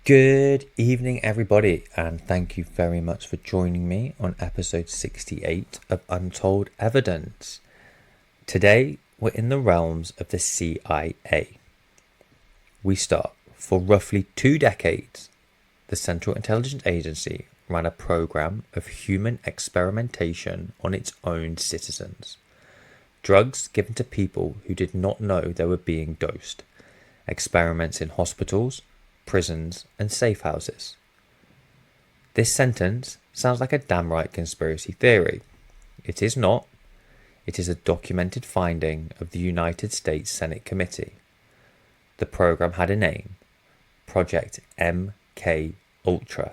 Good evening, everybody, and thank you very much for joining me on episode 68 of Untold Evidence. Today, we're in the realms of the CIA. We start. For roughly 2 decades, the Central Intelligence Agency ran a program of human experimentation on its own citizens. Drugs given to people who did not know they were being dosed. Experiments in hospitals, prisons, and safe houses. This sentence sounds like a damn right conspiracy theory. It is not. It is a documented finding of the United States Senate Committee. The program had a name, Project MKUltra.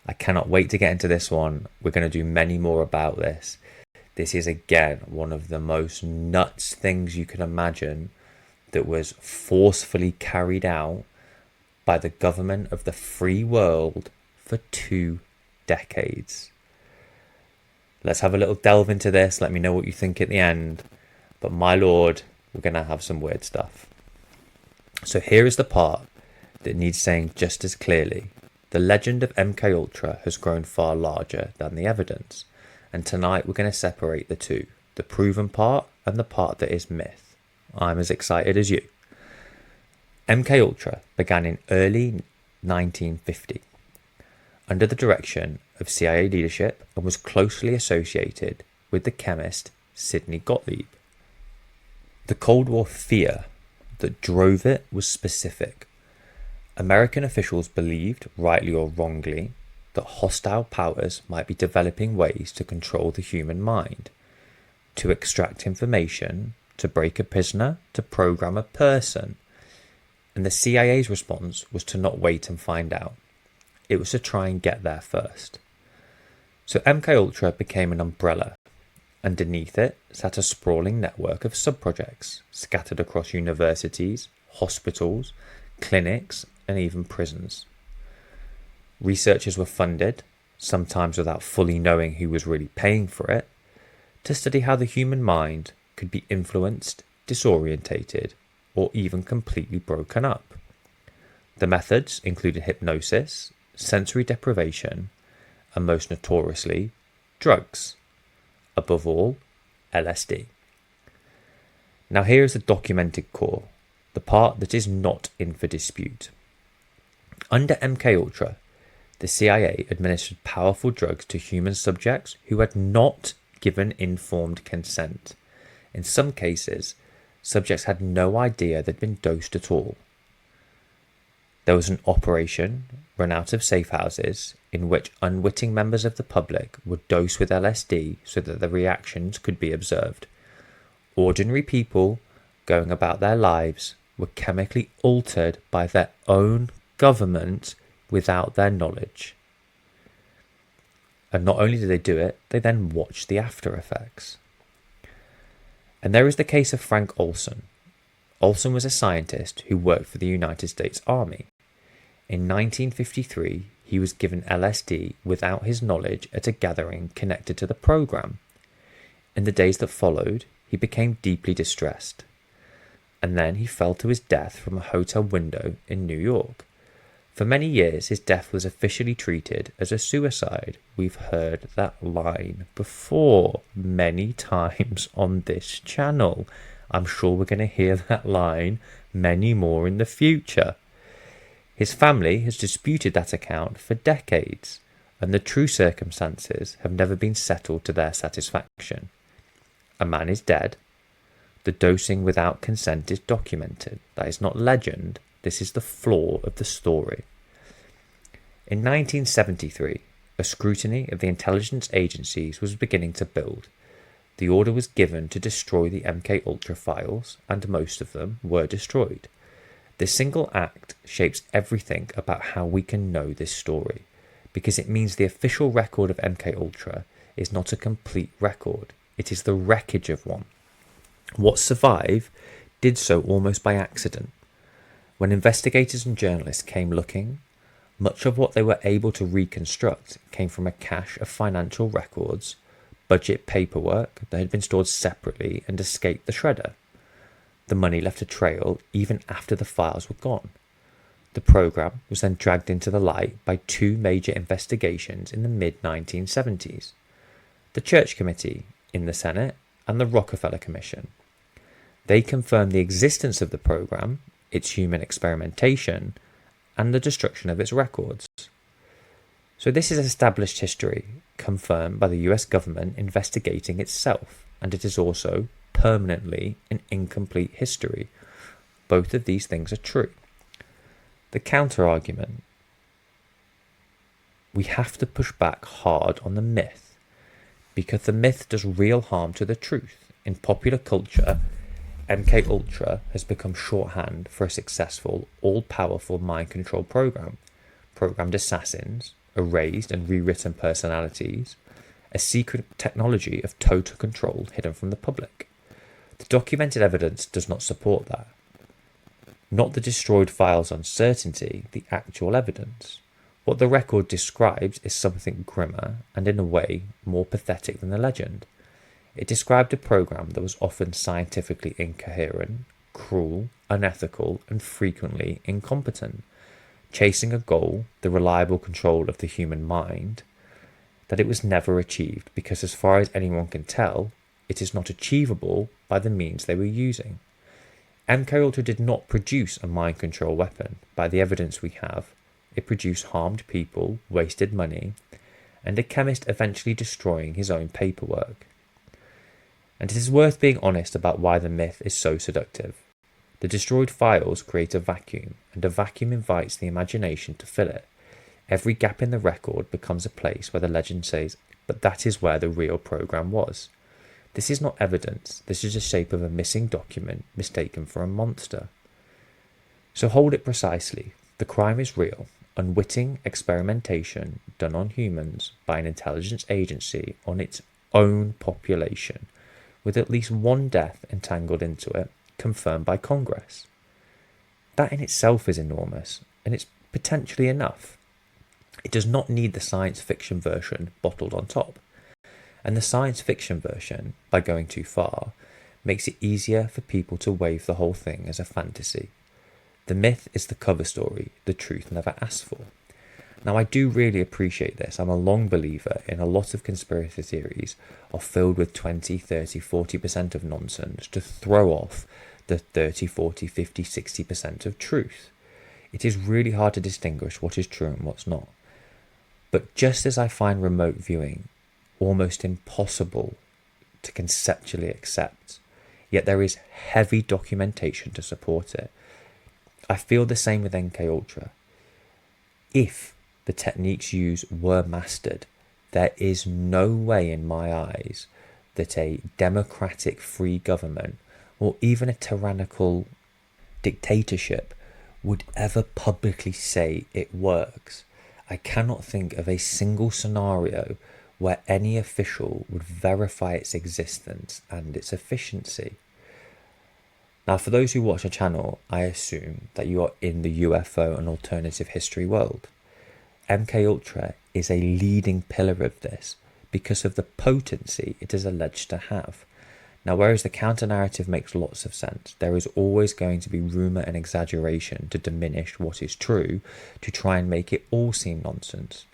I cannot wait to get into this one. We're going to do many more about this. This is again one of the most nuts things you can imagine that was forcefully carried out by the government of the free world for 2 decades. Let's have a little delve into this. Let me know what you think at the end. But my lord, we're going to have some weird stuff. So here is the part that needs saying just as clearly. The legend of MKUltra has grown far larger than the evidence. And tonight we're going to separate the two. The proven part and the part that is myth. I'm as excited as you. MKUltra began in early 1950 under the direction of CIA leadership and was closely associated with the chemist Sidney Gottlieb. The Cold War fear that drove it was specific. American officials believed, rightly or wrongly, that hostile powers might be developing ways to control the human mind, to extract information, to break a prisoner, to program a person. And the CIA's response was to not wait and find out. It was to try and get there first. So MKUltra became an umbrella. Underneath it sat a sprawling network of sub-projects scattered across universities, hospitals, clinics, and even prisons. Researchers were funded, sometimes without fully knowing who was really paying for it, to study how the human mind could be influenced, disorientated, or even completely broken up. The methods included hypnosis, sensory deprivation, and most notoriously, drugs. Above all, LSD. Now here is the documented core, the part that is not in for dispute. Under MKUltra, the CIA administered powerful drugs to human subjects who had not given informed consent. In some cases, subjects had no idea they'd been dosed at all. There was an operation run out of safe houses in which unwitting members of the public were dosed with LSD so that the reactions could be observed. Ordinary people going about their lives were chemically altered by their own government without their knowledge. And not only did they do it, they then watched the after effects. And there is the case of Frank Olson. Olson was a scientist who worked for the United States Army. In 1953, he was given LSD without his knowledge at a gathering connected to the program. In the days that followed, he became deeply distressed. And then he fell to his death from a hotel window in New York. For many years, his death was officially treated as a suicide. We've heard that line before many times on this channel. I'm sure we're going to hear that line many more in the future. His family has disputed that account for decades, and the true circumstances have never been settled to their satisfaction. A man is dead. The dosing without consent is documented. That is not legend. This is the flaw of the story. In 1973, a scrutiny of the intelligence agencies was beginning to build. The order was given to destroy the MKUltra files, and most of them were destroyed. This single act shapes everything about how we can know this story, because it means the official record of MKUltra is not a complete record. It is the wreckage of one. What survived did so almost by accident. When investigators and journalists came looking, much of what they were able to reconstruct came from a cache of financial records, budget paperwork that had been stored separately and escaped the shredder. The money left a trail even after the files were gone. The program was then dragged into the light by two major investigations in the mid-1970s: the Church Committee in the Senate and the Rockefeller Commission. They confirmed the existence of the program, its human experimentation, and the destruction of its records. So this is established history, confirmed by the US government investigating itself, and it is also permanently an incomplete history. Both of these things are true. The counter-argument: we have to push back hard on the myth, because the myth does real harm to the truth. In popular culture, MKUltra has become shorthand for a successful, all-powerful mind control program, programmed assassins, erased and rewritten personalities, a secret technology of total control hidden from the public. The documented evidence does not support that. Not the destroyed files' uncertainty, the actual evidence. What the record describes is something grimmer and, in a way, more pathetic than the legend. It described a program that was often scientifically incoherent, cruel, unethical, and frequently incompetent, chasing a goal, the reliable control of the human mind, that it was never achieved because, as far as anyone can tell, it is not achievable by the means they were using. MKUltra did not produce a mind control weapon. By the evidence we have, it produced harmed people, wasted money, and a chemist eventually destroying his own paperwork. And it is worth being honest about why the myth is so seductive. The destroyed files create a vacuum, and a vacuum invites the imagination to fill it. Every gap in the record becomes a place where the legend says, but that is where the real program was. This is not evidence, this is the shape of a missing document mistaken for a monster. So hold it precisely. The crime is real, unwitting experimentation done on humans by an intelligence agency on its own population, with at least one death entangled into it, confirmed by Congress. That in itself is enormous, and it's potentially enough. It does not need the science fiction version bottled on top. And the science fiction version, by going too far, makes it easier for people to wave the whole thing as a fantasy. The myth is the cover story, the truth never asked for. Now, I do really appreciate this. I'm a long believer in a lot of conspiracy theories are filled with 20, 30, 40% of nonsense to throw off the 30, 40, 50, 60% of truth. It is really hard to distinguish what is true and what's not. But just as I find remote viewing almost impossible to conceptually accept, yet there is heavy documentation to support it, I feel the same with MKUltra. If the techniques used were mastered, there is no way in my eyes that a democratic free government or even a tyrannical dictatorship would ever publicly say it works. I cannot think of a single scenario where any official would verify its existence and its efficiency. Now, for those who watch the channel, I assume that you are in the UFO and alternative history world. MKUltra is a leading pillar of this because of the potency it is alleged to have. Now, whereas the counter-narrative makes lots of sense, there is always going to be rumour and exaggeration to diminish what is true, to try and make it all seem nonsense.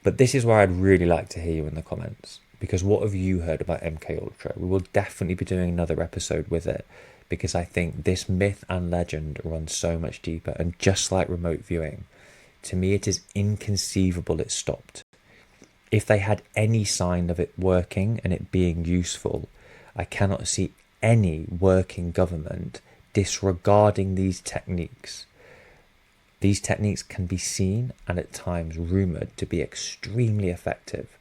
But this is where I'd really like to hear you in the comments, because what have you heard about MKUltra? We will definitely be doing another episode with it, because I think this myth and legend runs so much deeper, and just like remote viewing, to me it is inconceivable it stopped. If they had any sign of it working and it being useful, I cannot see any working government disregarding these techniques. These techniques can be seen and at times rumoured to be extremely effective.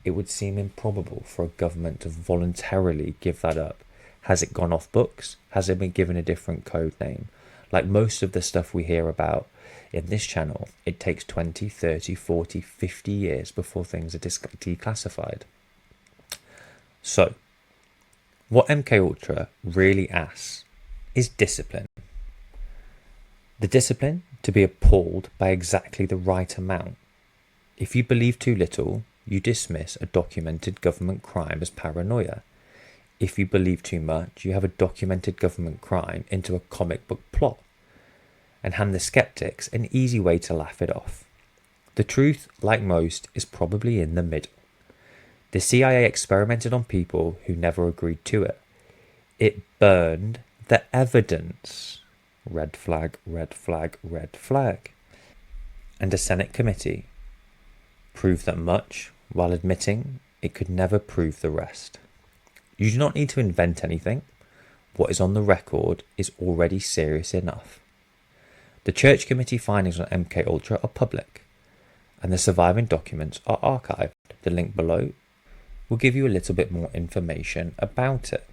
It would seem improbable for a government to voluntarily give that up. Has it gone off books? Has it been given a different code name? Like most of the stuff we hear about in this channel, it takes 20, 30, 40, 50 years before things are declassified. So, what MKUltra really asks is discipline. The discipline to be appalled by exactly the right amount. If you believe too little, you dismiss a documented government crime as paranoia. If you believe too much, you have a documented government crime into a comic book plot. and hand the skeptics an easy way to laugh it off. The truth, like most, is probably in the middle. The CIA experimented on people who never agreed to it. It burned the evidence. Red flag, red flag, red flag. And a Senate committee proved that much while admitting it could never prove the rest. You do not need to invent anything. What is on the record is already serious enough. The Church Committee findings on MKUltra are public, and the surviving documents are archived. The link below will give you a little bit more information about it.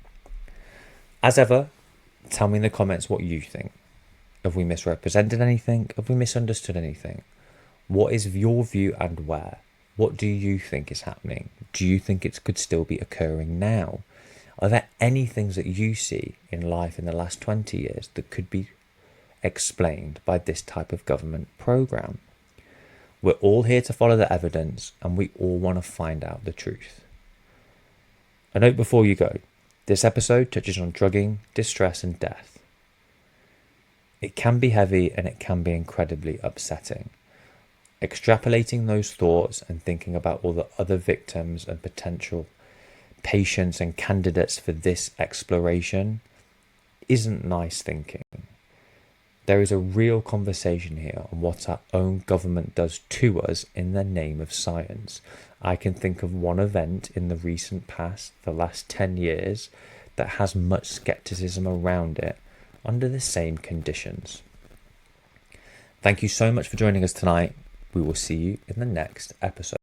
As ever, tell me in the comments what you think. Have we misrepresented anything? Have we misunderstood anything? What is your view and where? What do you think is happening? Do you think it could still be occurring now? Are there any things that you see in life in the last 20 years that could be explained by this type of government program? We're all here to follow the evidence, and we all want to find out the truth. A note before you go. This episode touches on drugging, distress and death. It can be heavy and it can be incredibly upsetting. Extrapolating those thoughts and thinking about all the other victims and potential patients and candidates for this exploration isn't nice thinking. There is a real conversation here on what our own government does to us in the name of science. I can think of one event in the recent past, the last 10 years, that has much skepticism around it under the same conditions. Thank you so much for joining us tonight. We will see you in the next episode.